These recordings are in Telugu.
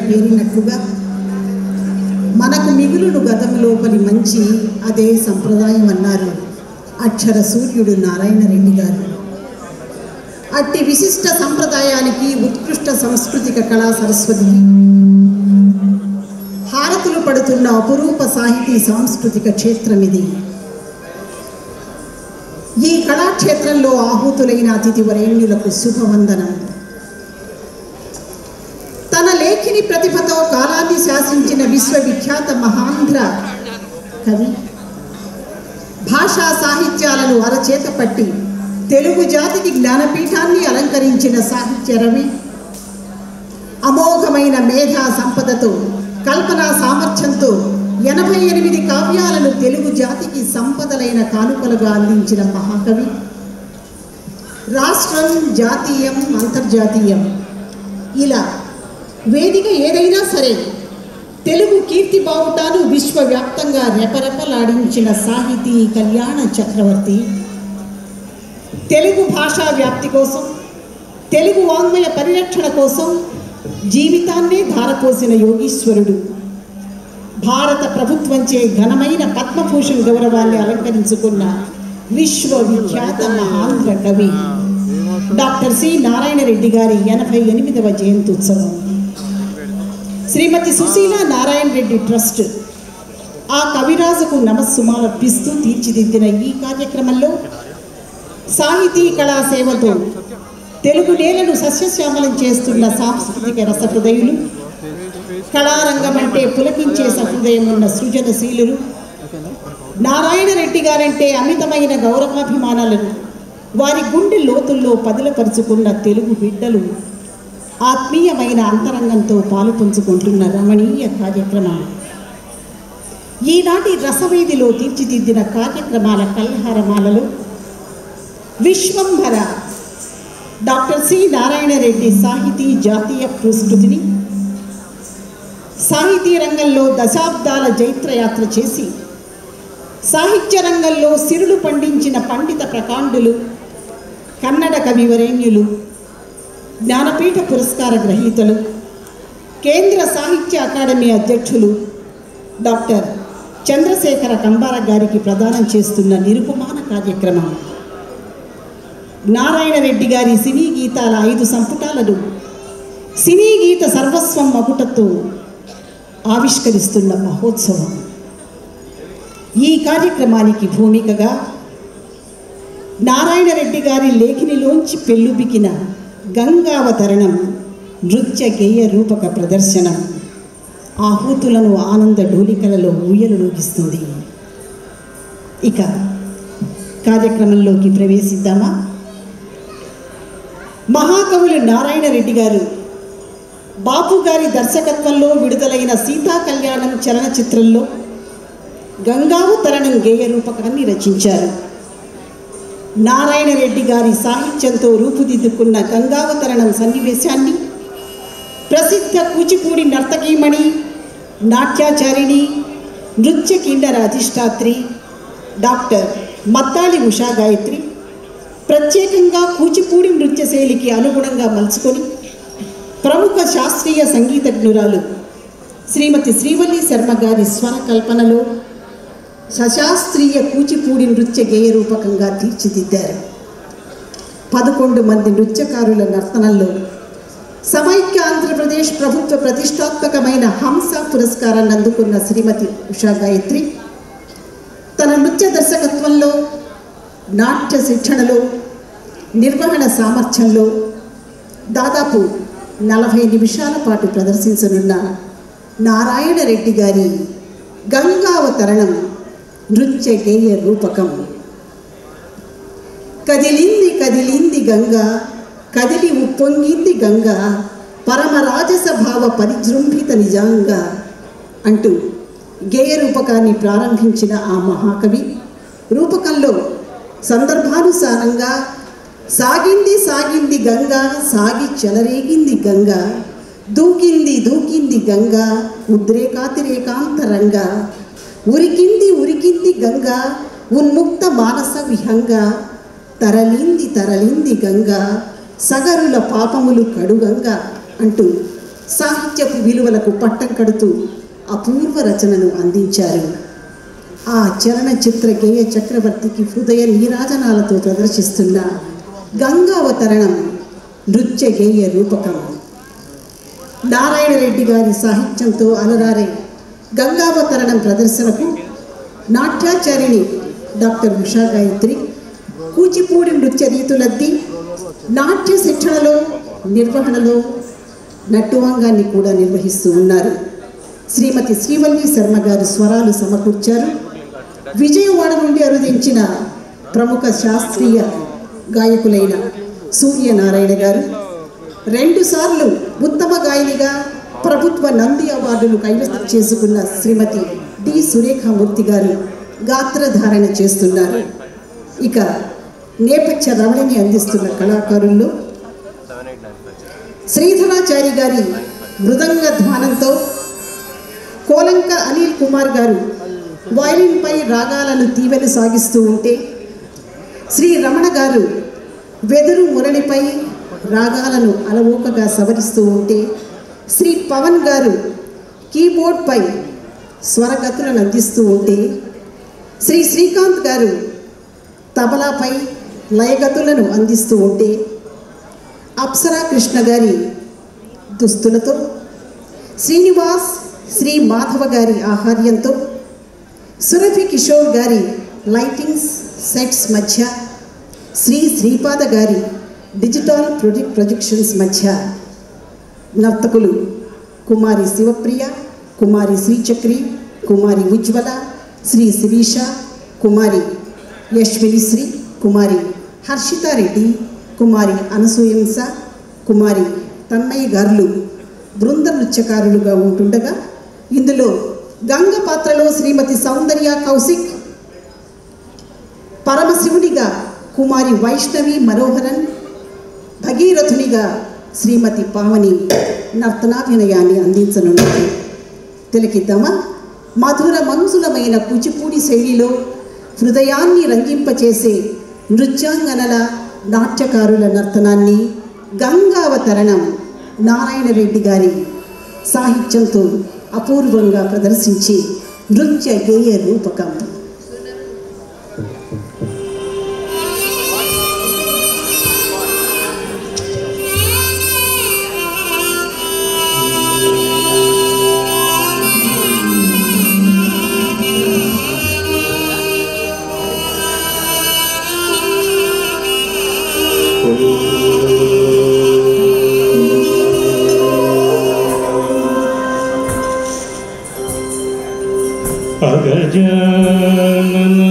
పేరినట్లుగా మనకు మిగులును గతం లోపలి మంచి అదే సంప్రదాయం అన్నారు అక్షర సూర్యుడు నారాయణ రెడ్డి గారు. అట్టి విశిష్ట సంప్రదాయానికి, ఉత్కృష్ట సాంస్కృతిక కళా సరస్వతికి హారతులు పడుతున్న అపురూప సాహితీ సాంస్కృతిక క్షేత్రం ఇది. ఈ కళాక్షేత్రంలో ఆహూతులైన అతిథి వరేణ్యులకు శుభవందనం. తన లేఖిని ప్రతిభతో కాలాన్ని శాసించిన విశ్వవిఖ్యాత మహాంధ్ర కవి, భాషా సాహిత్యాలను అరచేత పట్టి తెలుగు జాతికి జ్ఞానపీఠాన్ని అలంకరించిన సాహిత్య రవి, అమోఘమైన మేధా సంపదతో, కల్పనా సామర్థ్యంతో 88 కావ్యాలను తెలుగు జాతికి సంపదలైన కానుకలుగా అందించిన మహాకవి, రాష్ట్రం, జాతీయం, అంతర్జాతీయం ఇలా వేదిక ఏదైనా సరే తెలుగు కీర్తి బావుటాను విశ్వవ్యాప్తంగా రెపరెపలాడించిన సాహితీ కళ్యాణ చక్రవర్తి, తెలుగు భాషా వ్యాప్తి కోసం, తెలుగు వాంగ్మయ పరిరక్షణ కోసం జీవితాన్నే ధారపోసిన యోగీశ్వరుడు, భారత ప్రభుత్వంచే ఘనమైన పద్మభూషణ్ గౌరవాన్ని అలంకరించుకున్న విశ్వవిఖ్యాత మహాంధ్ర కవి డాక్టర్ సి నారాయణ రెడ్డి గారి 88వ జయంత్యుత్సవం. శ్రీమతి సుశీల నారాయణ రెడ్డి ట్రస్ట్ ఆ కవిరాజుకు నమస్సుమాలర్పిస్తూ తీర్చిదిద్దిన ఈ కార్యక్రమంలో సాహితీ కళా సేవతో తెలుగు నేలను సస్యశ్యామలం చేస్తున్న సాంస్కృతిక రసహృదయులు, కళారంగం అంటే పులకించే సహృదయం ఉన్న సృజనశీలులు, నారాయణ రెడ్డి గారంటే అమితమైన గౌరవాభిమానాలను వారి గుండె లోతుల్లో పదిలపరుచుకున్న తెలుగు బిడ్డలు ఆత్మీయమైన అంతరంగంతో పాలు పంచుకుంటున్న రమణీయ కార్యక్రమాలు. ఈనాటి రసవేదిలో తీర్చిదిద్దిన కార్యక్రమాల కల్హారమాలలో విశ్వంభర డాక్టర్ సి నారాయణ రెడ్డి సాహితీ జాతీయ పురస్కృతిని, సాహితీ రంగంలో దశాబ్దాల జైత్రయాత్ర చేసి సాహిత్య రంగంలో సిరులు పండించిన పండిత ప్రకాండులు, కన్నడ కవివరేణ్యులు, జ్ఞానపీఠ పురస్కార గ్రహీతలు, కేంద్ర సాహిత్య అకాడమీ అధ్యక్షులు డాక్టర్ చంద్రశేఖర కంబార గారికి ప్రదానం చేస్తున్న నిరుపమాన కార్యక్రమం. నారాయణ రెడ్డి గారి సినీ గీతాల 5 సంపుటాలను సినీ గీత సర్వస్వం మకుటతో ఆవిష్కరిస్తున్న మహోత్సవం. ఈ కార్యక్రమానికి భూమికగా నారాయణ రెడ్డి గారి లేఖినిలోంచి పెళ్ళుబికిన గంగావతరణం నృత్య గేయ రూపక ప్రదర్శనం ఆహూతులను ఆనంద డోలికలలో ఊయలూగిస్తుంది. ఇక కార్యక్రమంలోకి ప్రవేశిద్దామా? మహాకవులు నారాయణ రెడ్డి గారు బాపు గారి దర్శకత్వంలో విడుదలైన సీతా కళ్యాణం చలనచిత్రంలో గంగావతరణం గేయ రూపకాన్ని రచించారు. నారాయణ రెడ్డి గారి సాహిత్యంతో రూపుదిద్దుకున్న గంగావతరణం సన్నివేశాన్ని ప్రసిద్ధ కూచిపూడి నర్తకీమణి, నాట్యాచారిణి, నృత్య కిన్నర అధిష్టాత్రి డాక్టర్ మద్దాలి ఉషా గాయత్రి ప్రత్యేకంగా కూచిపూడి నృత్య శైలికి అనుగుణంగా మలుచుకొని ప్రముఖ శాస్త్రీయ సంగీతజ్ఞురాలు శ్రీమతి శ్రీవల్లి శర్మ గారి స్వర కల్పనలో సశాస్త్రీయ కూచిపూడి నృత్య గేయ రూపకంగా తీర్చిదిద్దారు. 11 మంది నృత్యకారుల నర్తనంలో సమైక్య ఆంధ్రప్రదేశ్ ప్రభుత్వ ప్రతిష్టాత్మకమైన హంస పురస్కారాన్ని అందుకున్న శ్రీమతి ఉషా గాయత్రి తన నృత్య దర్శకత్వంలో, నాట్య శిక్షణలో, నిర్వహణ సామర్థ్యంలో దాదాపు 40 నిమిషాల పాటు ప్రదర్శించనున్న నారాయణ రెడ్డి గారి గంగావతరణం నృత్య గేయ రూపకం. కదిలింది కదిలింది గంగా, కదిలి ఉప్పొంగింది గంగా, పరమరాజస భావ పరిజృంభిత నిజంగా అంటూ గేయ రూపకాన్ని ప్రారంభించిన ఆ మహాకవి రూపకంలో సందర్భానుసారంగా సాగింది సాగింది గంగా, సాగి చెలరేగింది గంగా, దూకింది దూకింది గంగా, ఉద్రేకాతిరేకాంతరంగా, ఉరికింది ఉరికింది గంగా, ఉన్ముక్త మానస విహంగా, తరలింది తరలింది గంగా, సగరుల పాపములు కడుగంగా అంటూ సాహిత్యపు విలువలకు పట్టం కడుతూ అపూర్వ రచనను అందించారు. ఆ చలనచిత్ర గేయ చక్రవర్తికి హృదయ నీరాజనాలతో ప్రదర్శిస్తున్న గంగావతరణం నృత్య గేయ రూపకం. నారాయణ రెడ్డి గారి సాహిత్యంతో అలరారే గంగావతరణం ప్రదర్శనకు నాట్యాచారిణి డాక్టర్ ఉషా గాయత్రి కూచిపూడి నృత్య రీతులద్ది నాట్య శిక్షణలో నిర్వహణలో నటువాంగాన్ని కూడా నిర్వహిస్తూ ఉన్నారు. శ్రీమతి శ్రీవల్లి శర్మ గారు స్వరాలు సమకూర్చారు. విజయవాడ నుండి అరుదించిన ప్రముఖ శాస్త్రీయ గాయకులైన సూర్యనారాయణ గారు 2 సార్లు ఉత్తమ గాయనిగా ప్రభుత్వ నంది అవార్డులు కైవసం చేసుకున్న శ్రీమతి డి సురేఖామూర్తి గారు గాత్రధారణ చేస్తున్నారు. ఇక నేపథ్య రమణిని అందిస్తున్న కళాకారుల్లో శ్రీధరాచారి గారి మృదంగ ధ్వానంతో కోలంక అనిల్ కుమార్ గారు వయలిన్పై రాగాలను తీవెను సాగిస్తూ ఉంటే, శ్రీ రమణ గారు వెదురు మురళిపై రాగాలను అలవోకగా సవరిస్తూ ఉంటే, శ్రీ పవన్ గారు కీబోర్డ్పై స్వరగతులను అందిస్తూ ఉంటే, శ్రీ శ్రీకాంత్ గారు తబలాపై లయగతులను అందిస్తూ ఉంటే, అప్సరా కృష్ణ గారి దుస్తులతో, శ్రీనివాస్ శ్రీ మాధవ గారి ఆహార్యంతో, సురభి కిషోర్ గారి లైటింగ్స్ సెట్స్ మధ్య, శ్రీ శ్రీపాద గారి డిజిటల్ ప్రొజెక్షన్స్ మధ్య నర్తకులు కుమారి శివప్రియ, కుమారి శ్రీచక్రి, కుమారి ఉజ్వల, శ్రీ శిరీష, కుమారి యశ్వినిశ్రీ, కుమారి హర్షితారెడ్డి, కుమారి అనసూయంస, కుమారి తన్మయ్య గారులు బృంద నృత్యకారులుగా ఉంటుండగా, ఇందులో గంగ పాత్రలో శ్రీమతి సౌందర్య కౌశిక్, పరమశివునిగా కుమారి వైష్ణవి మనోహరన్, భగీరథునిగా శ్రీమతి పావని నర్తనాభినయాన్ని అందించనున్నారు. తిలకిద్దామా? మధుర మంజులమైన కూచిపూడి శైలిలో హృదయాన్ని రంజింపచేసే నృత్యాంగనల నాట్యకారుల నర్తనాన్ని గంగావతరణం నారాయణ రెడ్డి గారి సాహిత్యంతో అపూర్వంగా ప్రదర్శించి నృత్య గేయ రూపకం. అగజానన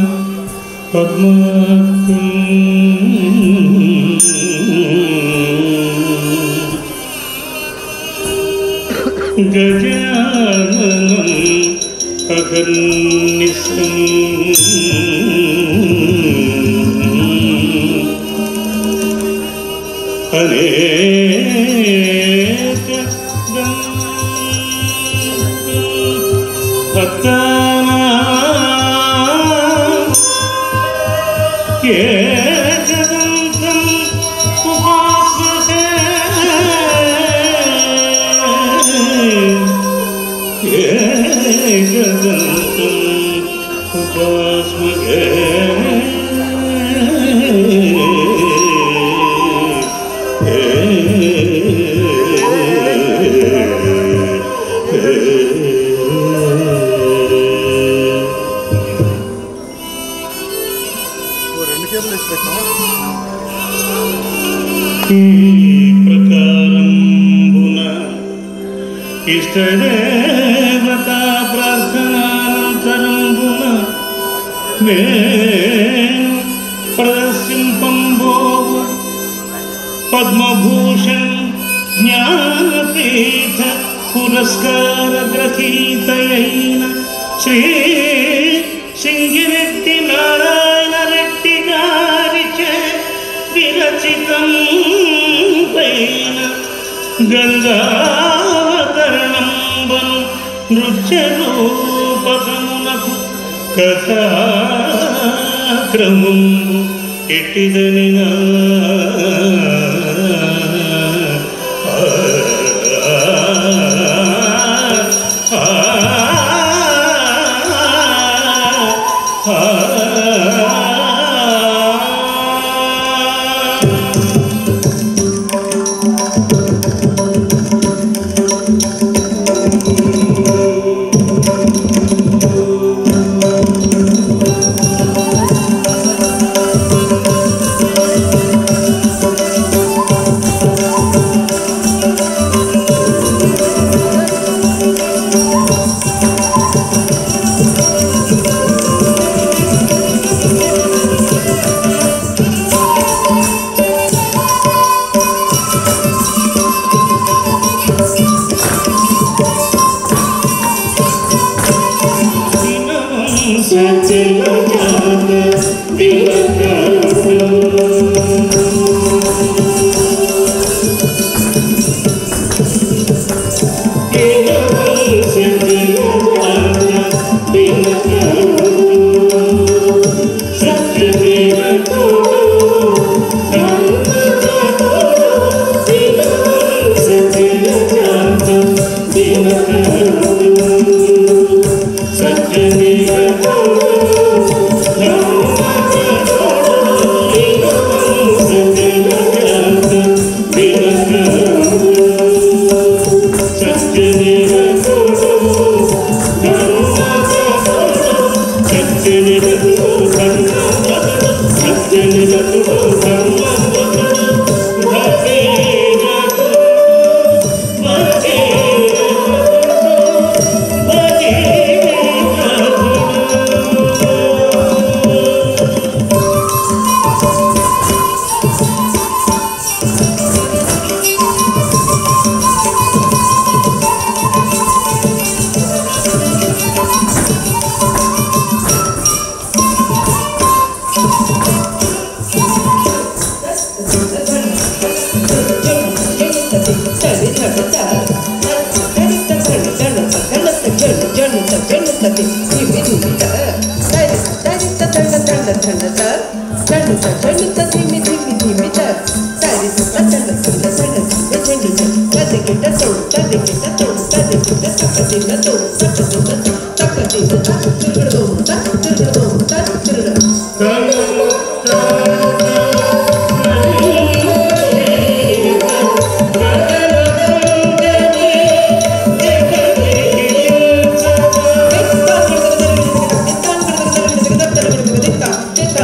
పద్మాకం గజాననం అగర్నిశం అనేక భక్తానా ఏకదంతం ఉపాస్మహే ఏకదంతం ఉపాస్మహే ప్రకారంబున ఇష్టదేవతా ప్రార్థనానంతరంబున నేను ప్రదర్శింపంబోవు పద్మభూషణ్ జ్ఞానపీఠ పురస్కార గ్రహీతయైన శ్రీ సింగిరెడ్డి నారాయణ రెడ్డి గారిచే విరచితం పైన గంగావతరణంబను నృత్య రూపకమునకు కథాక్రమము ఎట్టిదనినా Dita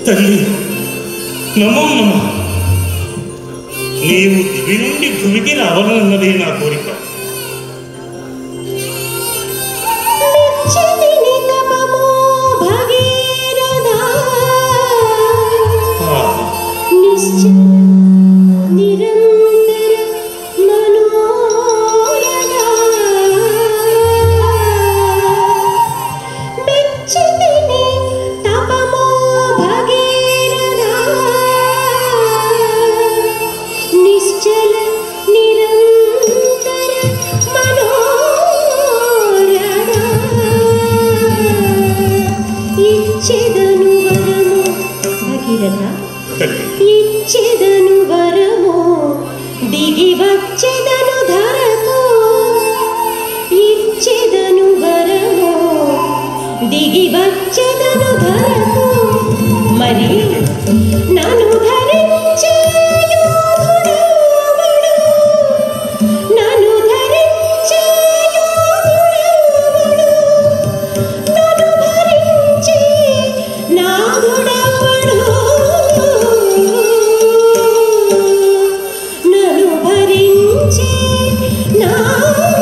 తల్లి నమో నమ. నీవు దివి నుండి భూమికి రావాలన్నదే నా కోరిక. ఇచ్చెదను వరము దిగి వచ్చెదను ధరకు, ఇచ్చెదను వరము దిగి వచ్చెదను ధరకు. మరి నన్ను ధరించే యోధుడెవడు, నన్ను ధరించే యోధుడెవడు, నన్ను భరించే నాథుడెవడు, నన్ను భరించే నాథుడెవడు.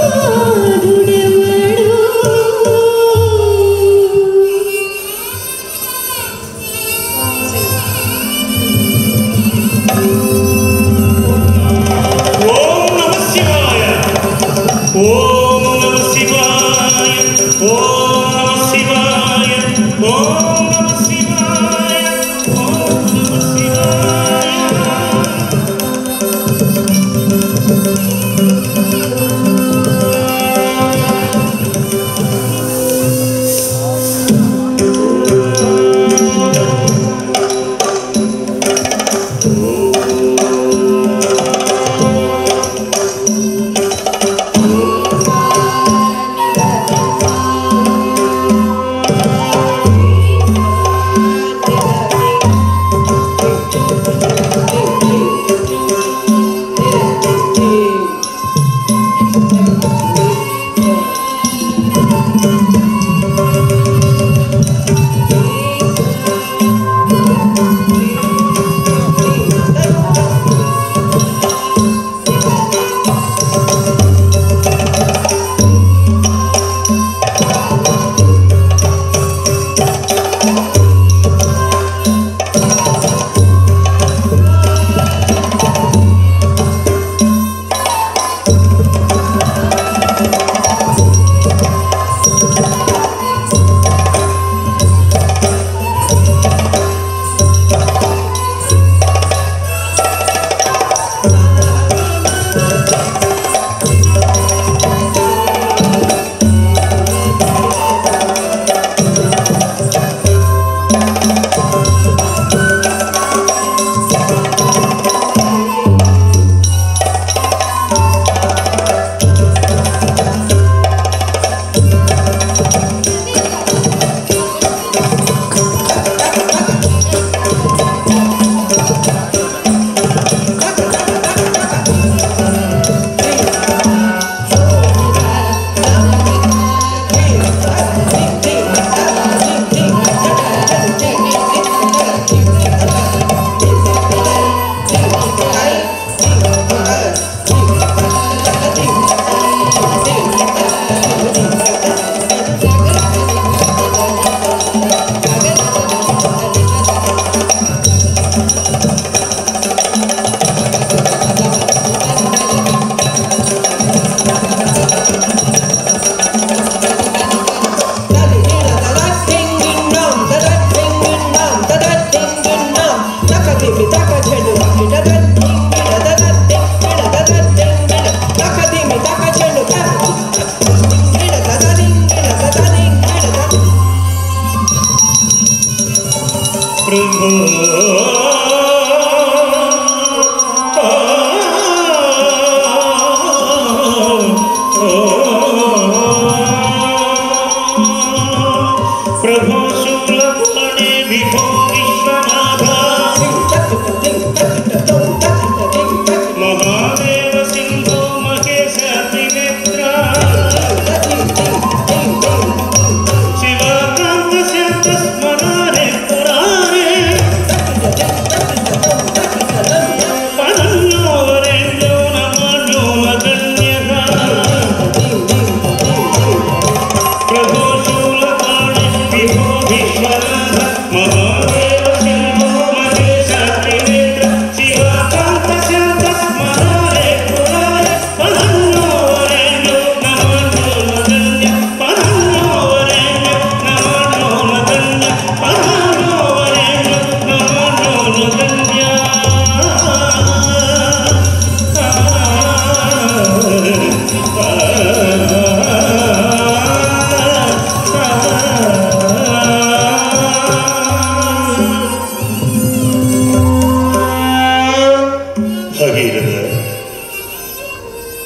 భగీరథ,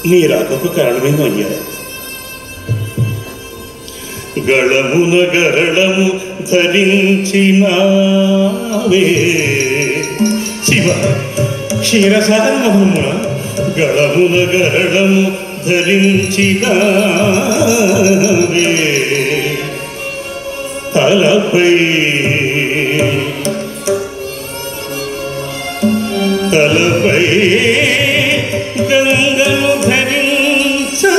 నీ రాకకు కారణమేమో అయ్యా. గళమున గరళము ధరించినావే శివ క్షీరసాగర మధుమున గళమున గరళము ధరించినావే తలపై గంగను ధరించలేవా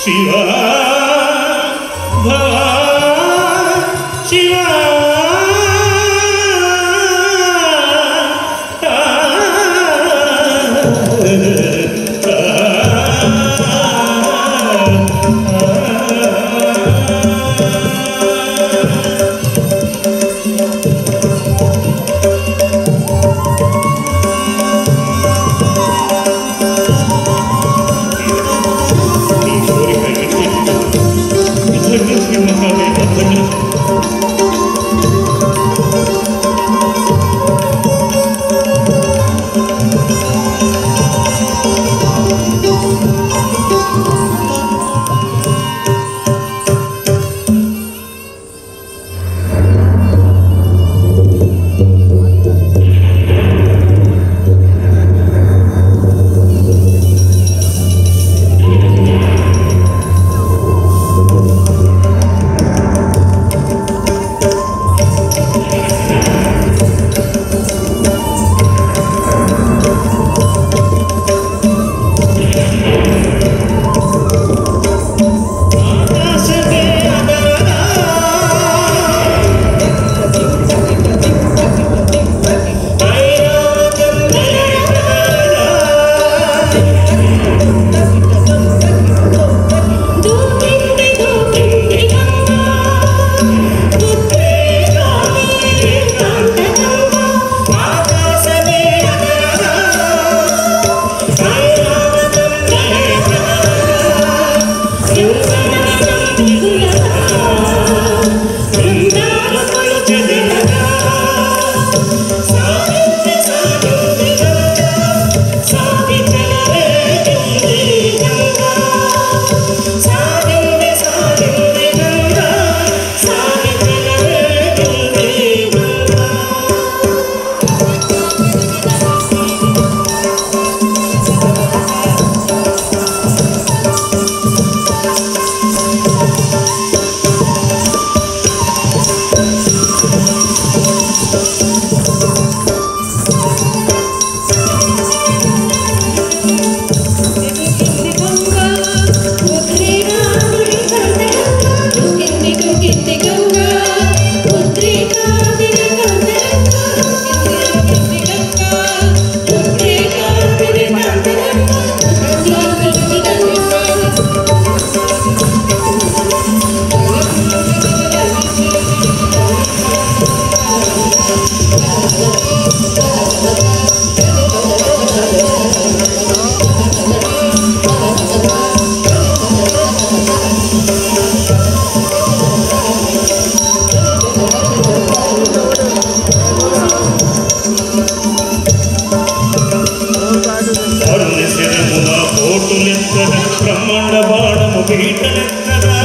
శివా భవా శివా బ్రహ్మాండ బాణము పీటలెత్తగా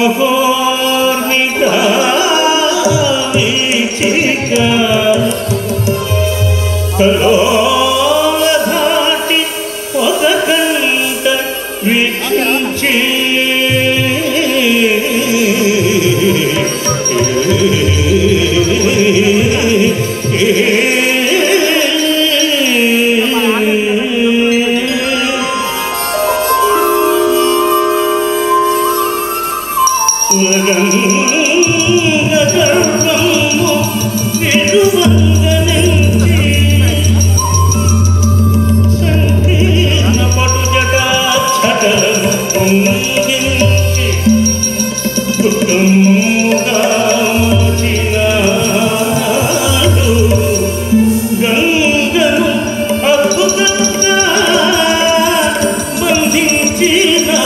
మహోర్మిత వీచిక కలోల ధాటి ఒక గంట వీక్షించి గర్భము విరువంగనించి సంకీర్ణ పటు జటాఛటలను పొంగించి కుటుంబముగా మోచినాడు గంగను అద్భుతంగా బంధించినాడు.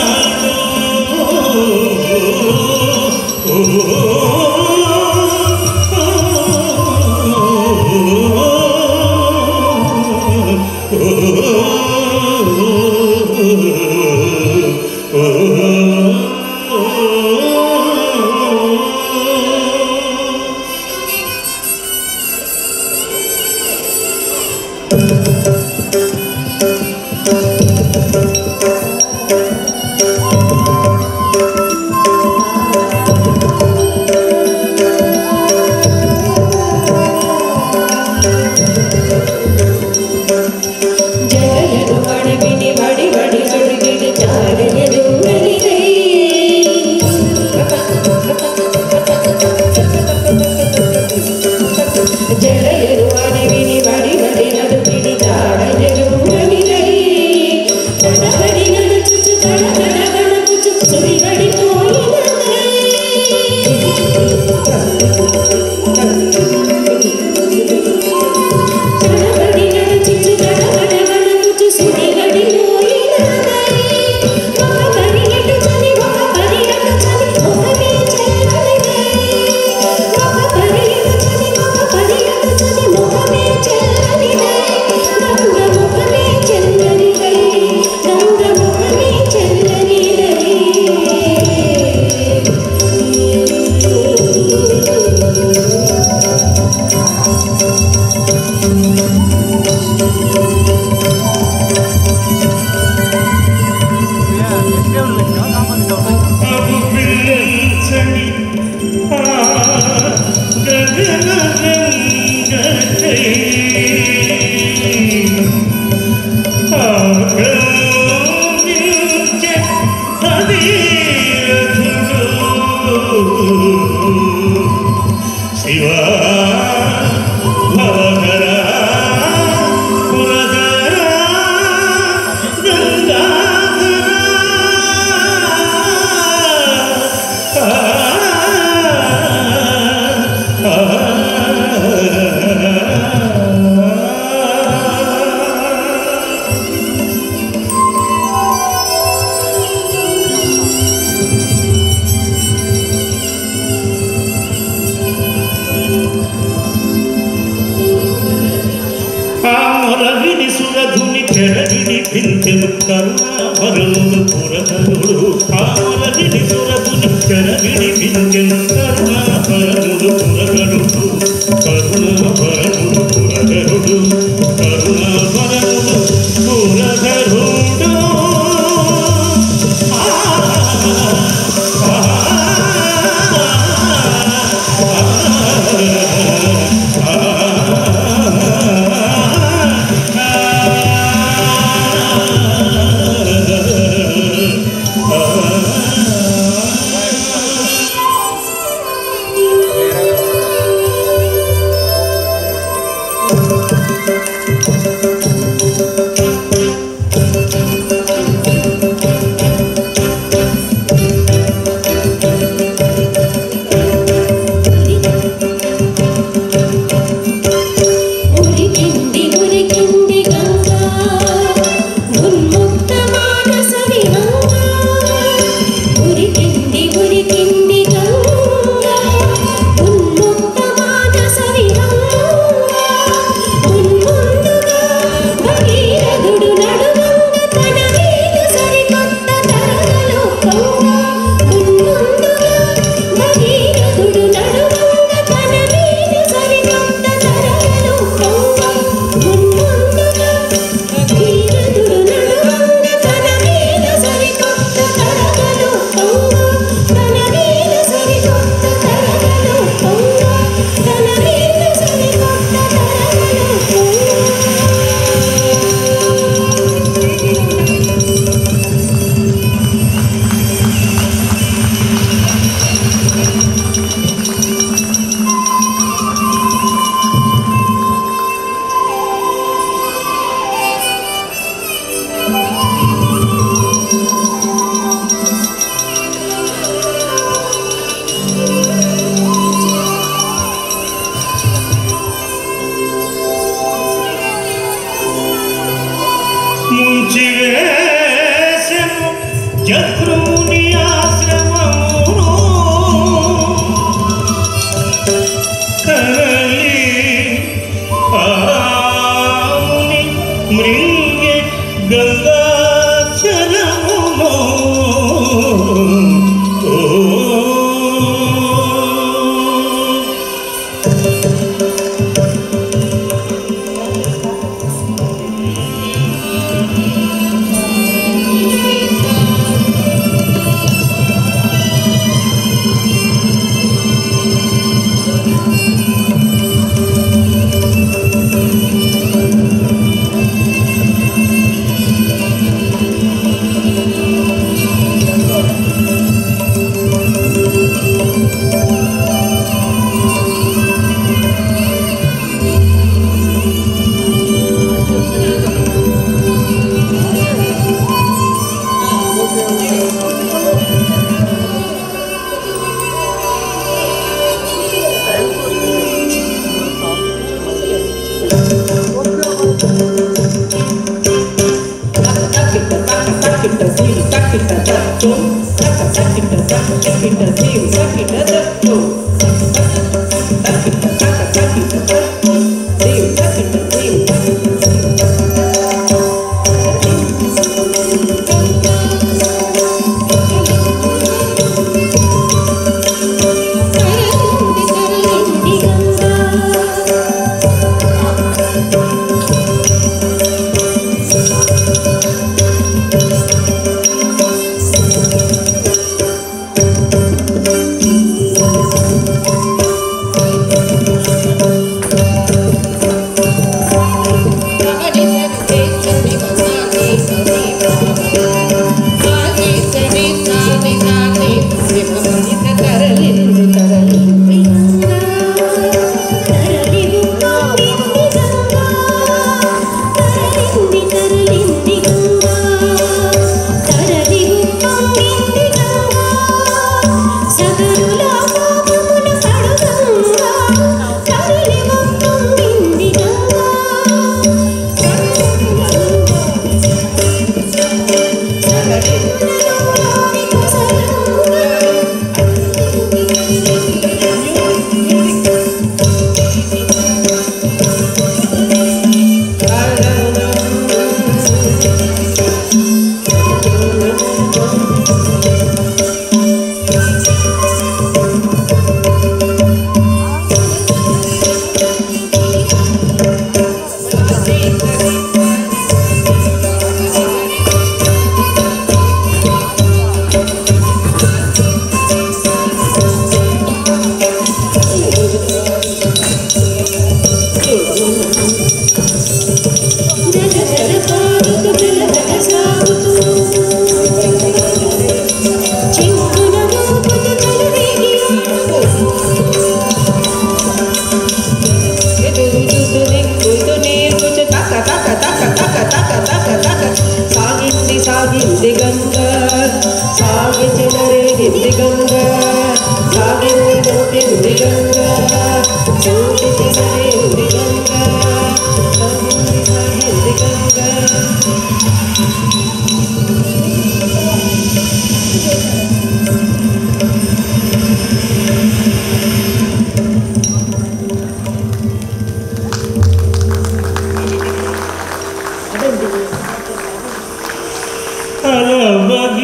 సురధుని తెరగిడి పింఛను కరుణాభరణుడు పురధరుడు ఆమరగిడి సురధుని తెరగిడి పింఛను కరుణాభరణుడు పురధరుడు కరుణాభరణుడు పురధరుడు కరుణాభరణుడు పురధరుడు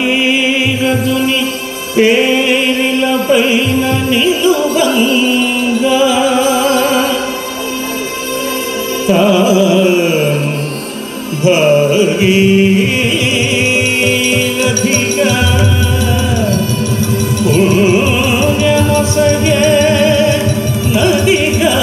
భగీరథుని పేరిల పైన నిలువంగా భగీరథిగా పుణ్యమొసగే నదిగా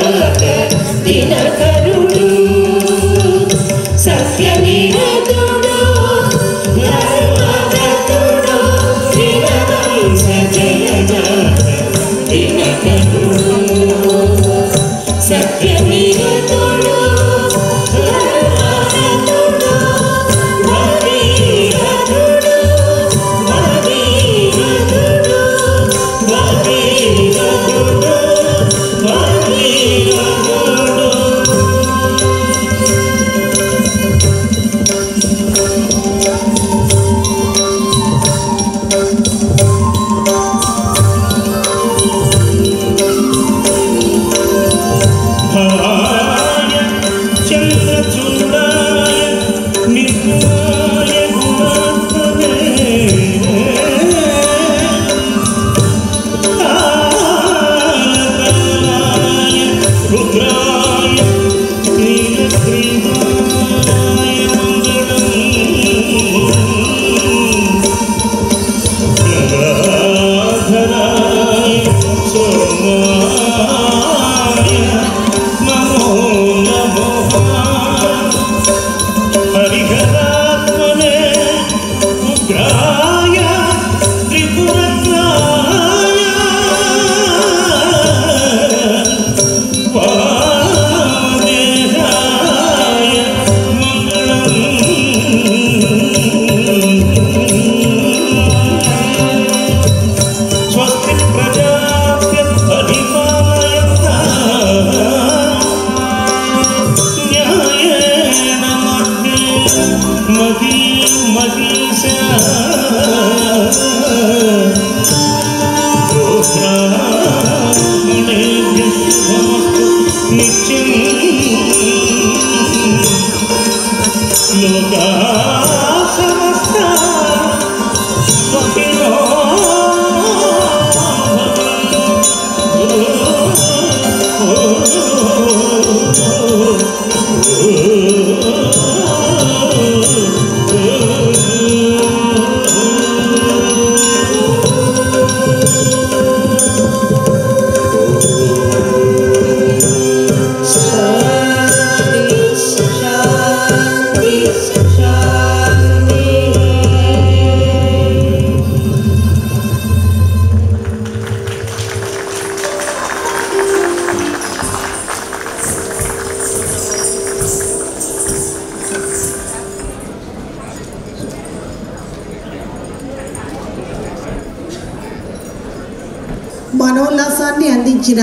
గంగా దినకరుడు సత్యనిరతుడు ధర్మవ్రతుడు దినవంశ జయజాత దినకరుడు సత్యనిరతుడు ధర్మవ్రతుడు భగీరథుడు భగీరథుడు భగీరథుడు హరిహరాత్మనే మనోల్లాసాన్ని అందించిన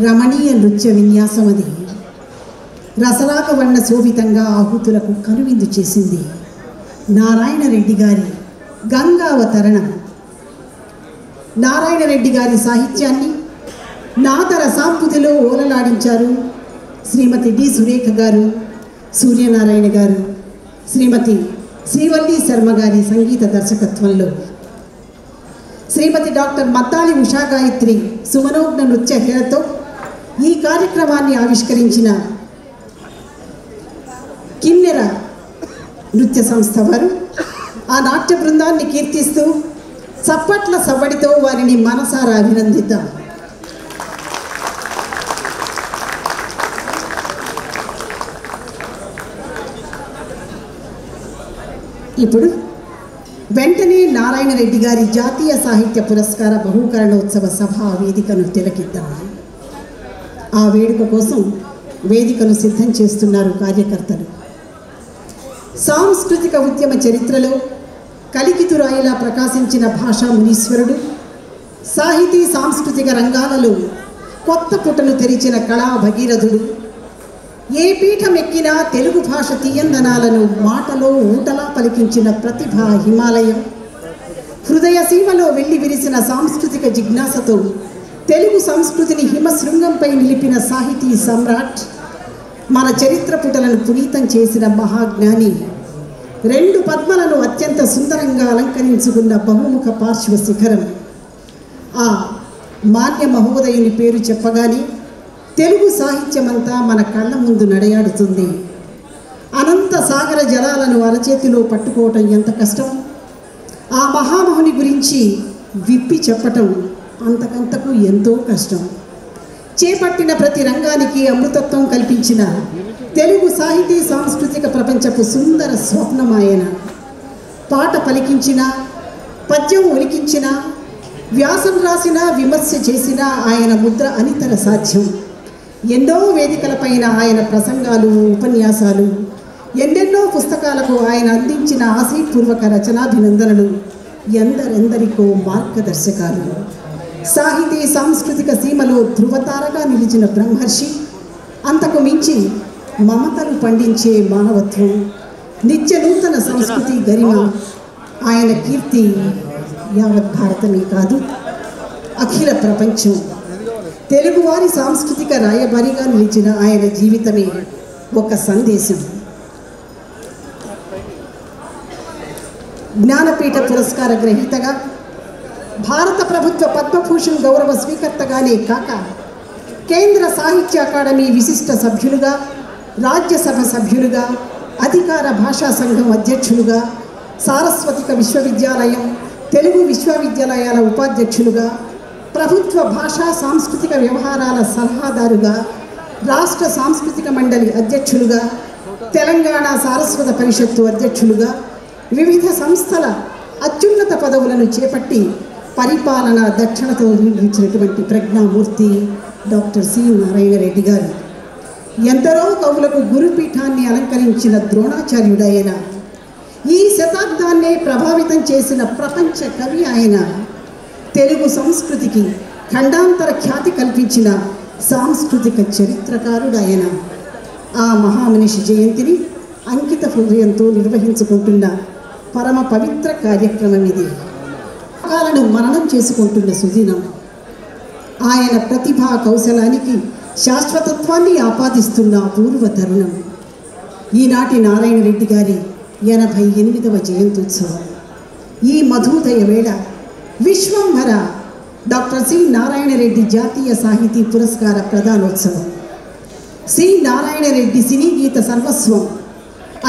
రమణీయ నృత్య విన్యాసం అది రసరాక వర్ణ శోభితంగా ఆహుతులకు కనువిందు చేసింది. నారాయణ రెడ్డి గారి గంగావతరణం. నారాయణ రెడ్డి గారి సాహిత్యాన్ని నాద రసాంబుదిలో ఓలలాడించారు శ్రీమతి డి సురేఖ గారు, సూర్యనారాయణ గారు, శ్రీమతి శ్రీవల్లి శర్మ గారి సంగీత దర్శకత్వంలో. శ్రీమతి డాక్టర్ మద్దాలి ఉషా గాయత్రి సుమనోగ్న నృత్య హేళతో ఈ కార్యక్రమాన్ని ఆవిష్కరించిన కిన్నెర నృత్య సంస్థ వారు ఆ నాట్య బృందాన్ని కీర్తిస్తూ చప్పట్ల సవ్వడితో వారిని మనసారా అభినందిద్దాం. ఇప్పుడు వెంటనే నారాయణ రెడ్డి గారి జాతీయ సాహిత్య పురస్కార బహుకరణోత్సవ సభా వేదికను తిలకిద్దాం. ఆ వేడుక కోసం వేదికను సిద్ధం చేస్తున్నారు కార్యకర్తలు. సాంస్కృతిక ఉద్యమ చరిత్రలో కలికితురాయిలా ప్రకాశించిన భాషా మునీశ్వరుడు, సాహితీ సాంస్కృతిక రంగాలలో కొత్త పుటలు తెరిచిన కళా భగీరథుడు, ఏ పీఠం ఎక్కినా తెలుగు భాష తీయందనాలను మాటలో ఊటలా పలికించిన ప్రతిభా హిమాలయం, హృదయ సీమలో వెళ్ళి విరిసిన సాంస్కృతిక జిజ్ఞాసతో తెలుగు సంస్కృతిని హిమశృంగంపై నిలిపిన సాహితీ సమ్రాట్, మన చరిత్ర పుటలను పునీతం చేసిన మహాజ్ఞాని, 2 పద్మలను అత్యంత సుందరంగా అలంకరించుకున్న బహుముఖ పార్శ్వ శిఖరం. ఆ మాన్య మహోదయుని పేరు చెప్పగానే తెలుగు సాహిత్యమంతా మన కళ్ళ ముందు నడయాడుతుంది. అనంత సాగర జలాలను అరచేతిలో పట్టుకోవటం ఎంత కష్టం, ఆ మహామహుని గురించి విప్పి చెప్పటం అంతకంతకు ఎంతో కష్టం. చేపట్టిన ప్రతి రంగానికి అమృతత్వం కల్పించిన తెలుగు సాహితీ సాంస్కృతిక ప్రపంచపు సుందర స్వప్నమాయన. పాట పలికించిన, పద్యం ఒలికించిన, వ్యాసం రాసిన, విమర్శ చేసిన ఆయన ముద్ర అనితర సాధ్యం. ఎన్నో వేదికలపైన ఆయన ప్రసంగాలు, ఉపన్యాసాలు, ఎన్నెన్నో పుస్తకాలకు ఆయన అందించిన ఆశీపూర్వక రచనాభినందనలు ఎందరెందరికో మార్గదర్శకాలు. సాహితీ సాంస్కృతిక సీమలో ధృవతారగా నిలిచిన బ్రహ్మర్షి, అంతకు మించి మమతలు పండించే మానవత్వం, నిత్య నూతన సంస్కృతి గరిమ. ఆయన కీర్తి యావత్ భారతమే కాదు, అఖిల ప్రపంచం. తెలుగువారి సాంస్కృతిక రాయబారిగా నిలిచిన ఆయన జీవితమే ఒక సందేశం. జ్ఞానపీఠ పురస్కార గ్రహీతగా, భారత ప్రభుత్వ పద్మభూషణ్ గౌరవ స్వీకర్తగానే కాక కేంద్ర సాహిత్య అకాడమీ విశిష్ట సభ్యులుగా, రాజ్యసభ సభ్యులుగా, అధికార భాషా సంఘం అధ్యక్షులుగా, సారస్వతిక విశ్వవిద్యాలయం, తెలుగు విశ్వవిద్యాలయాల ఉపాధ్యక్షులుగా, ప్రభుత్వ భాషా సాంస్కృతిక వ్యవహారాల సలహాదారుగా, రాష్ట్ర సాంస్కృతిక మండలి అధ్యక్షులుగా, తెలంగాణ సారస్వత పరిషత్తు అధ్యక్షులుగా, వివిధ సంస్థల అత్యున్నత పదవులను చేపట్టి పరిపాలన దక్షిణతో నిర్వహించినటువంటి ప్రజ్ఞామూర్తి డాక్టర్ సి నారాయణ రెడ్డి గారు. ఎందరో కవులకు గురుపీఠాన్ని అలంకరించిన ద్రోణాచార్యుడైన, ఈ శతాబ్దాన్నే ప్రభావితం చేసిన ప్రపంచ కవి ఆయన, తెలుగు సంస్కృతికి ఖండాంతర ఖ్యాతి కల్పించిన సాంస్కృతిక చరిత్రకారుడు ఆయన. ఆ మహామనిషి జయంతిని అంకిత హృదయంతో నిర్వహించుకుంటున్న పరమ పవిత్ర కార్యక్రమం ఇది. కాలను మననం చేసుకుంటున్న సుదినం. ఆయన ప్రతిభా కౌశలానికి శాశ్వతత్వాన్ని ఆపాదిస్తున్న అపూర్వ తరుణం ఈనాటి నారాయణ రెడ్డి గారి 88వ జయంత్యుత్సవం. ఈ మధుదయ వేళ విశ్వంభర డాక్టర్ సి నారాయణ రెడ్డి జాతీయ సాహితీ పురస్కార ప్రదానోత్సవం, సి నారాయణ రెడ్డి సినీ గీత సర్వస్వం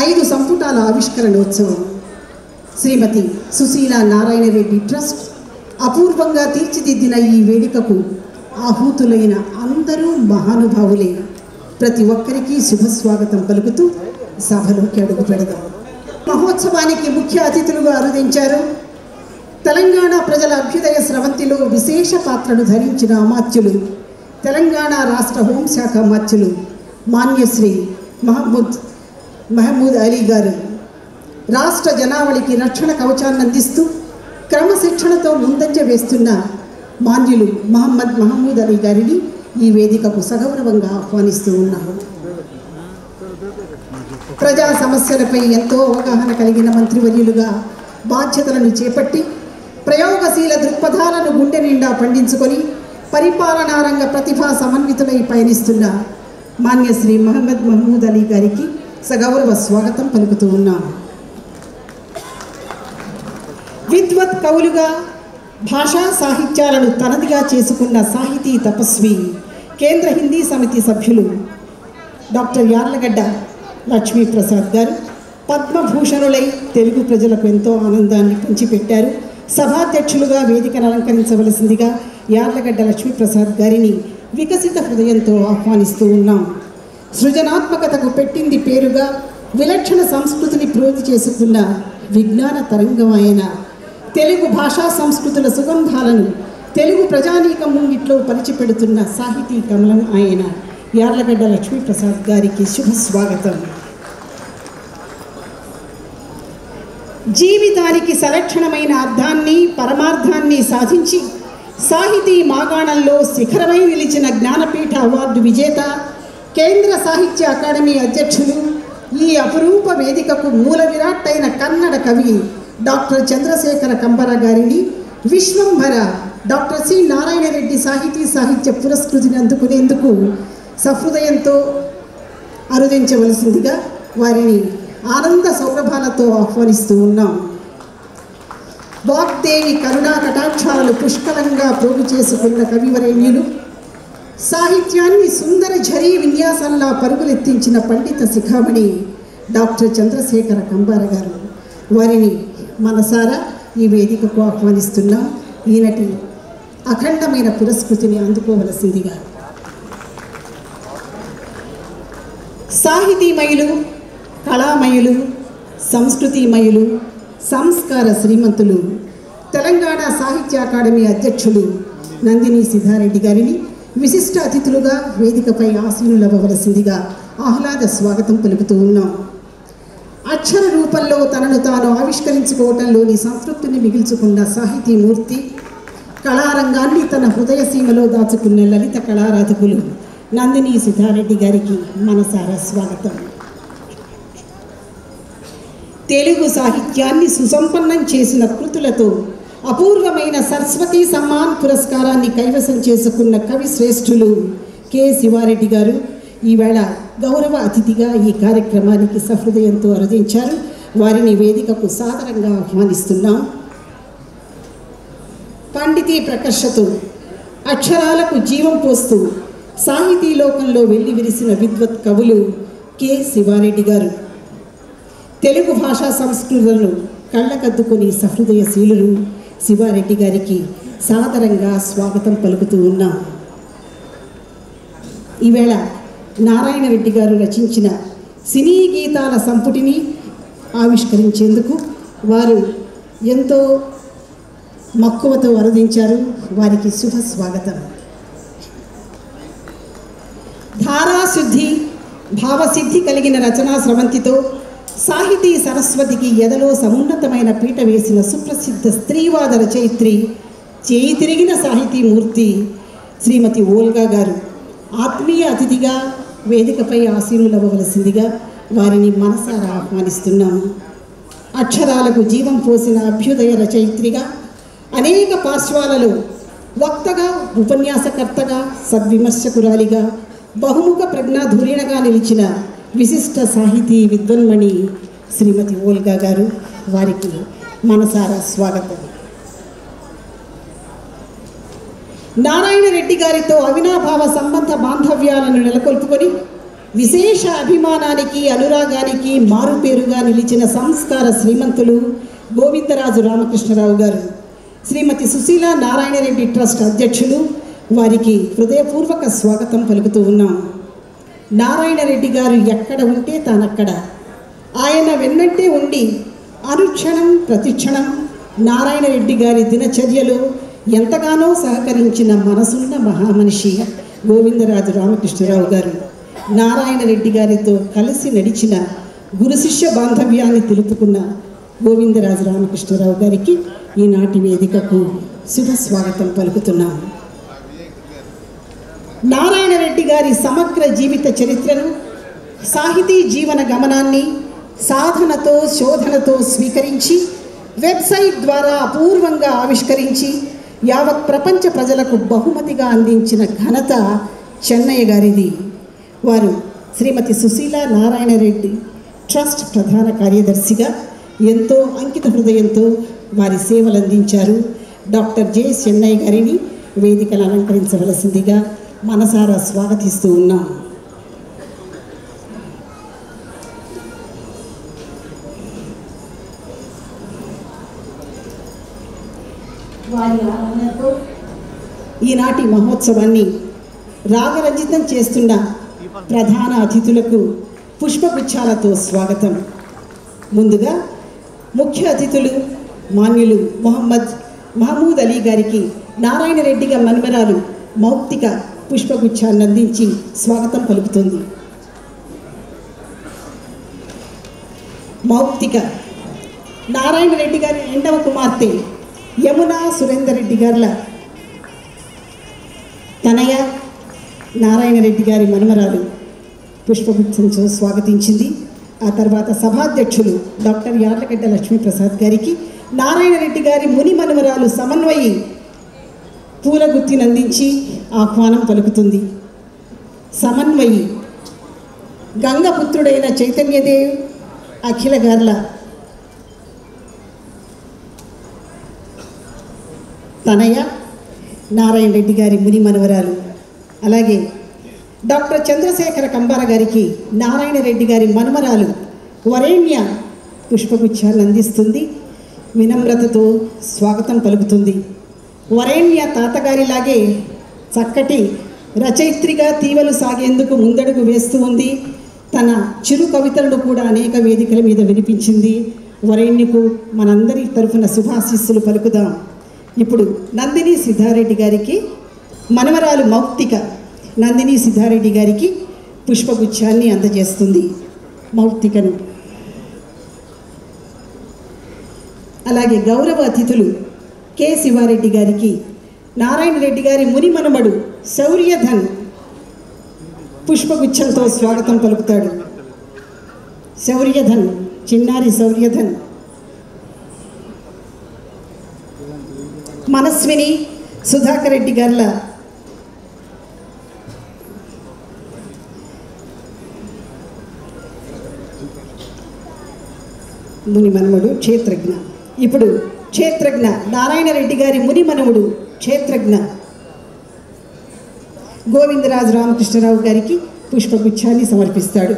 5 సంపుటాల ఆవిష్కరణోత్సవం, శ్రీమతి సుశీల నారాయణ రెడ్డి ట్రస్ట్ అపూర్వంగా తీర్చిదిద్దిన ఈ వేదికకు ఆహూతులైన అందరూ మహానుభావులే. ప్రతి ఒక్కరికి శుభస్వాగతం పలుకుతూ సభలోకి అడుగు పెడదాం. మహోత్సవానికి ముఖ్య అతిథులుగా అరుదించారు తెలంగాణ ప్రజల అభ్యుదయ స్రవంతిలో విశేష పాత్రను ధరించిన అమాత్యులు, తెలంగాణ రాష్ట్ర హోంశాఖ అమాత్యులు మాన్యశ్రీ మహమూద్ అలీ గారు. రాష్ట్ర జనావళికి రక్షణ కవచాన్ని అందిస్తూ క్రమశిక్షణతో ముందంజ వేస్తున్న మాన్యులు మహమూద్ అలీ గారిని ఈ వేదికకు సగౌరవంగా ఆహ్వానిస్తూ ఉన్నారు. ప్రజా సమస్యలపై ఎంతో అవగాహన కలిగిన మంత్రివర్యులుగా బాధ్యతలను చేపట్టి ప్రయోగశీల దృక్పథాలను గుండె నిండా పండించుకొని పరిపాలనా రంగ ప్రతిభా సమన్వితులై పయనిస్తున్న మాన్యశ్రీ మహమూద్ అలీ గారికి సగౌరవ స్వాగతం పలుకుతూ ఉన్నాము. విద్వత్ కవులుగా భాషా సాహిత్యాలను తనదిగా చేసుకున్న సాహితీ తపస్వి, కేంద్ర హిందీ సమితి సభ్యులు డాక్టర్ యార్లగడ్డ లక్ష్మీప్రసాద్ గారు పద్మభూషణులై తెలుగు ప్రజలకు ఎంతో ఆనందాన్ని పంచిపెట్టారు. సభాధ్యక్షులుగా వేదికను అలంకరించవలసిందిగా యార్లగడ్డ లక్ష్మీప్రసాద్ గారిని వికసిత హృదయంతో ఆహ్వానిస్తూ ఉన్నాం. సృజనాత్మకతకు పెట్టింది పేరుగా విలక్షణ సంస్కృతిని ప్రోధి చేసుకున్న విజ్ఞాన తరంగం ఆయన. తెలుగు భాషా సంస్కృతుల సుగంధాలను తెలుగు ప్రజానీకం ముంగిట్లో పరిచిపెడుతున్న సాహితీ కమలం ఆయన. యార్లగడ్డ లక్ష్మీప్రసాద్ గారికి శుభ స్వాగతం. జీవితానికి సలక్షణమైన అర్థాన్ని పరమార్థాన్ని సాధించి సాహితీ మాగాణంలో శిఖరమై నిలిచిన జ్ఞానపీఠ అవార్డు విజేత, కేంద్ర సాహిత్య అకాడమీ అధ్యక్షులు, ఈ అపురూప వేదికకు మూల విరాట్టైన కన్నడ కవి డాక్టర్ చంద్రశేఖర కంబర గారిని విశ్వంభర డాక్టర్ సి నారాయణ రెడ్డి సాహిత్య పురస్కృతిని అందుకునేందుకు సహృదయంతో అరుదించవలసిందిగా వారిని ఆనంద సౌరభాలతో ఆహ్వానిస్తూ ఉన్నాం. వాగ్దేవి కరుణా కటాక్షాలను పుష్కలంగా ప్రోగు చేసుకున్న కవివరేణ్యులు, సాహిత్యాన్ని సుందర ఝరీ విన్యాసంలా పరుగులెత్తించిన పండిత శిఖామణి డాక్టర్ చంద్రశేఖర కంబార గారు. వారిని మనసారా ఈ వేదికకు ఆహ్వానిస్తున్నాం. ఈనటి అఖండమైన పురస్కృతిని అందుకోవలసిందిగా. సాహితీమయులు, కళామయులు, సంస్కృతిమయులు, సంస్కార శ్రీమంతులు, తెలంగాణ సాహిత్య అకాడమీ అధ్యక్షులు నందిని సిద్ధారెడ్డి గారిని విశిష్ట అతిథులుగా వేదికపై ఆసీనులవ్వవలసిందిగా ఆహ్లాద స్వాగతం పలుకుతూ ఉన్నాం. అక్షర రూపంలో తనను తాను ఆవిష్కరించుకోవటంలోని సంతృప్తిని మిగిల్చుకున్న సాహితీమూర్తి, కళారంగాన్ని తన హృదయ సీమలో దాచుకున్న లలిత కళారాధకులు నందిని సిద్ధారెడ్డి గారికి మనసారా స్వాగతం. తెలుగు సాహిత్యాన్ని సుసంపన్నం చేసిన కృతులతో అపూర్వమైన సరస్వతీ సమ్మాన్ పురస్కారాన్ని కైవసం చేసుకున్న కవి శ్రేష్ఠులు కె శివారెడ్డి గారు ఈవేళ గౌరవ అతిథిగా ఈ కార్యక్రమానికి సహృదయంతో అరుదించారు. వారిని వేదికకు సాదరంగా ఆహ్వానిస్తున్నాం. పండితీ ప్రకర్షతో అక్షరాలకు జీవం పోస్తూ సాహితీ లోకంలో వెళ్ళి విరిసిన విద్వత్ కవులు కె శివారెడ్డి గారు. తెలుగు భాషా సంస్కృతులను కళ్ళకద్దుకొని సహృదయశీలులు శివారెడ్డి గారికి సాదరంగా స్వాగతం పలుకుతూ ఉన్నాం. ఈవేళ నారాయణ రెడ్డి గారు రచించిన సినీ గీతాల సంపుటిని ఆవిష్కరించేందుకు వారు ఎంతో మక్కువతో వరదించారు. వారికి శుభ స్వాగతం. ధారాశుద్ధి, భావసిద్ధి కలిగిన రచనా స్రవంతితో సాహితీ సరస్వతికి ఎదలో సమున్నతమైన పీట వేసిన సుప్రసిద్ధ స్త్రీవాద రచయిత్రి, చేయి తిరిగిన సాహితీమూర్తి శ్రీమతి ఓల్గా గారు ఆత్మీయ అతిథిగా వేదికపై ఆసీనులవ్వవలసిందిగా వారిని మనసారా ఆహ్వానిస్తున్నాము. అక్షరాలకు జీవం పోసిన అభ్యుదయ రచయిత్రిగా, అనేక పార్శ్వాలలో వక్తగా, ఉపన్యాసకర్తగా, సద్విమర్శకురాలిగా, బహుముఖ ప్రజ్ఞాధురీణగా నిలిచిన విశిష్ట సాహితీ విద్వన్మణి శ్రీమతి ఓల్గా గారు. వారికి మనసారా స్వాగతం. నారాయణ రెడ్డి గారితో అవినాభావ సంబంధ బాంధవ్యాలను నెలకొల్పుకొని విశేష అభిమానానికి అనురాగానికి మారుపేరుగా నిలిచిన సంస్కార శ్రీమంతులు గోవిందరాజు రామకృష్ణరావు గారు. శ్రీమతి సుశీల నారాయణ రెడ్డి ట్రస్ట్ అధ్యక్షులు, వారికి హృదయపూర్వక స్వాగతం పలుకుతూ ఉన్నాం. నారాయణ రెడ్డి గారు ఎక్కడ ఉంటే తానక్కడ, ఆయన వెన్నంటే ఉండి అనుక్షణం ప్రతిక్షణం నారాయణ రెడ్డి గారి దినచర్యలో ఎంతగానో సహకరించిన మనసున్న మహామనిషి గోవిందరాజు రామకృష్ణరావు గారు. నారాయణ రెడ్డి గారితో కలిసి నడిచిన గురు శిష్య బాంధవ్యాన్ని తెలుపుకున్న గోవిందరాజు రామకృష్ణరావు గారికి ఈనాటి వేదికకు శుభ స్వాగతం పలుకుతున్నాం. నారాయణ రెడ్డి గారి సమగ్ర జీవిత చరిత్రను, సాహితీ జీవన గమనాన్ని సాధనతో శోధనతో స్వీకరించి వెబ్సైట్ ద్వారా అపూర్వంగా ఆవిష్కరించి యావత్ ప్రపంచ ప్రజలకు బహుమతిగా అందించిన ఘనత చెన్నయ్య గారిది. వారు శ్రీమతి సుశీల నారాయణ రెడ్డి ట్రస్ట్ ప్రధాన కార్యదర్శిగా ఎంతో అంకిత హృదయంతో వారి సేవలు అందించారు. డాక్టర్ జె చెన్నయ్య గారిని వేదికను అలంకరించవలసిందిగా మనసారా స్వాగతిస్తూ ఉన్నాం. వారి ఆనందంతో ఈనాటి మహోత్సవాన్ని రాగరంజితం చేస్తున్న ప్రధాన అతిథులకు పుష్పగుచ్చాలతో స్వాగతం. ముందుగా ముఖ్య అతిథులు మాన్యులు మహమూద్ అలీ గారికి నారాయణ రెడ్డి గారి మన్మరాలు మౌక్తిక పుష్పగుచ్చాన్ని అందించి స్వాగతం పలుకుతుంది. మౌక్తిక నారాయణ రెడ్డి గారి రెండవ కుమార్తె యమునా సురేందర్ రెడ్డి గారుల తనయ నారాయణ రెడ్డి గారి మన్మరాలు పుష్పగుచ్చంతో స్వాగతించింది. ఆ తర్వాత సభాధ్యక్షులు డాక్టర్ యార్లగడ్డ లక్ష్మీప్రసాద్ గారికి నారాయణ రెడ్డి గారి ముని మన్మరాలు సమన్వయి పూలగుత్తినందించి ఆహ్వానం పలుకుతుంది. సమన్వయి గంగపుత్రుడైన చైతన్యదేవ్ అఖిల గార్ల తనయ నారాయణ రెడ్డి గారి ముని మనవరాలు. అలాగే డాక్టర్ చంద్రశేఖర కంబార గారికి నారాయణ రెడ్డి గారి మనమరాలు వరేణ్య పుష్పగుచ్చాన్ని అందిస్తుంది. వినమ్రతతో స్వాగతం పలుకుతుంది. వరేణ్య తాతగారిలాగే చక్కటి రచయిత్రిగా తీవలు సాగేందుకు ముందడుగు వేస్తూ ఉంది. తన చిరు కవితలను కూడా అనేక వేదికల మీద వినిపించింది. వరేణ్యకు మనందరి తరఫున శుభాశీస్సులు పలుకుదాం. ఇప్పుడు నందిని సిద్ధారెడ్డి గారికి మనవరాలు మౌక్తిక నందిని సిద్ధారెడ్డి గారికి పుష్పగుచ్చాన్ని అందజేస్తుంది. మౌక్తికను అలాగే గౌరవ అతిథులు కె శివారెడ్డి గారికి నారాయణ రెడ్డి గారి ముని మనమడు శౌర్యధన్ పుష్పగుచ్చంతో స్వాగతం పలుకుతాడు. శౌర్యధన్, చిన్నారి శౌర్యధన్. మనస్విని సుధాకర్ రెడ్డి గార్ల ముని మనముడు క్షేత్రజ్ఞ. ఇప్పుడు క్షేత్రజ్ఞ నారాయణ రెడ్డి గారి ముని మనముడు క్షేత్రజ్ఞ గోవిందరాజు రామకృష్ణరావు గారికి పుష్పగుచ్చాన్ని సమర్పిస్తాడు.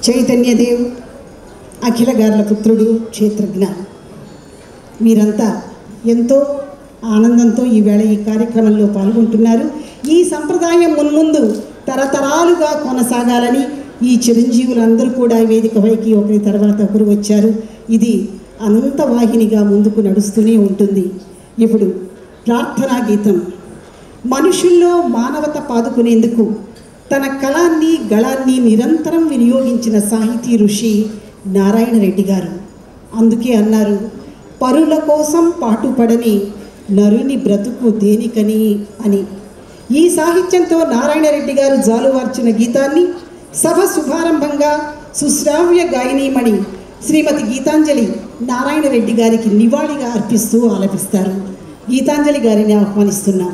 చైతన్యదేవ్ అఖిల గార్ల పుత్రుడు క్షేత్రజ్ఞ. మీరంతా ఎంతో ఆనందంతో ఈవేళ ఈ కార్యక్రమంలో పాల్గొంటున్నారు. ఈ సంప్రదాయం మున్ముందు తరతరాలుగా కొనసాగాలని ఈ చిరంజీవులందరూ కూడా వేదికపైకి ఒకరి తర్వాత ఒకరు వచ్చారు. ఇది అనంతవాహినిగా ముందుకు నడుస్తూనే ఉంటుంది. ఇప్పుడు ప్రార్థనా గీతం. మనుషుల్లో మానవత పాదుకునేందుకు తన కళాన్ని గళాన్ని నిరంతరం వినియోగించిన సాహితీ ఋషి నారాయణ రెడ్డి గారు. అందుకే అన్నారు, పరుల కోసం పాటుపడని నరుని బ్రతుకు దేనికని అని. ఈ సాహిత్యంతో నారాయణ రెడ్డి గారు జాలువార్చిన గీతాన్ని సభ శుభారంభంగా సుశ్రావ్య గాయనీమణి శ్రీమతి గీతాంజలి నారాయణ రెడ్డి గారికి నివాళిగా అర్పిస్తూ ఆలపిస్తారు. గీతాంజలి గారిని ఆహ్వానిస్తున్నాం.